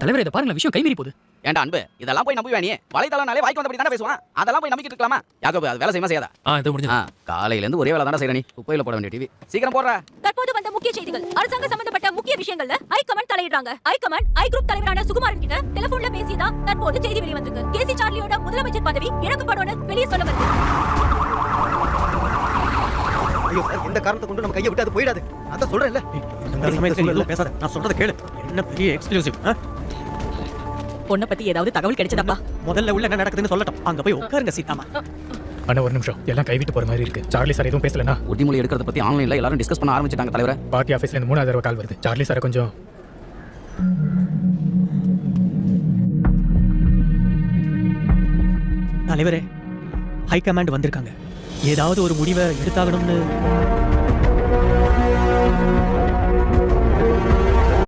தலைவர் இதை பாருங்க, விஷயம் கைமீறி போகுது. ஏன்டா அன்பு, இதெல்லாம் போய் நம்புவே நீ? வலைத்தளம்னாலே வாய்க்கு வந்தபடி தானே பேசுவான். அதெல்லாம் போய் நம்பிக்கிட்டு இருக்கலாமா? யாக்கோபு, அது வேலை செய்யுமா செய்யாதா? இது முடிஞ்சு. காலையில இருந்து ஒரே வேலை தானே செய்யற நீ. குப்பையில போட வேண்டிய டிவி சீக்கிரம் போடுற. தற்போது வந்த முக்கிய செய்திகள். அரசாங்க சம்பந்தப்பட்ட முக்கிய விஷயங்கள்ல ஹைகமாண்ட் தலையிடுறாங்க. ஹைகமாண்ட் ஐ குரூப் தலைவரான சுகுமாரன் கிட்ட டெலிபோன்ல பேசிதான் தற்போது செய்தி வெளிய வந்திருக்கு. கேசி சார்லியோட முதலமைச்சர் பதவி இழக்கப்படும்னு வெளியே சொல்ல வருது. ஐயோ சார், இந்த காரணத்தை கொண்டு நம்ம கையை விட்டு அது போயிடாது. அதான் சொல்றேன்ல. இந்த சமயத்துல எல்லாம் பேசாத. நான் சொல்றத கேளு. என்ன பெரிய எக்ஸ்க்ளூசிவ். பொண்ணை பத்தி ஏதாவது தகவல் கிடைச்சதாப்பா? முதல்ல உள்ள என்ன நடக்குதுன்னு சொல்லட்டும். அங்க போய் உட்காருங்க சீதாமா. அண்ணா ஒரு நிமிஷம், எல்லாம் கைவிட்டு போற மாதிரி இருக்கு. சார்லி சார் எதுவும் பேசலனா? உறுதிமொழி எடுக்கிறத பத்தி ஆன்லைன்ல எல்லாரும் டிஸ்கஸ் பண்ண ஆரம்பிச்சிட்டாங்க தலைவரே. பார்ட்டி ஆஃபீஸ்ல இருந்து 3000 ரூபாய் கால் வருது. சார்லி சார் கொஞ்சம் தலைவரே, ஹை கமாண்ட் வந்திருக்காங்க. ஏதாவது ஒரு முடிவை எடுத்தாகணும்னு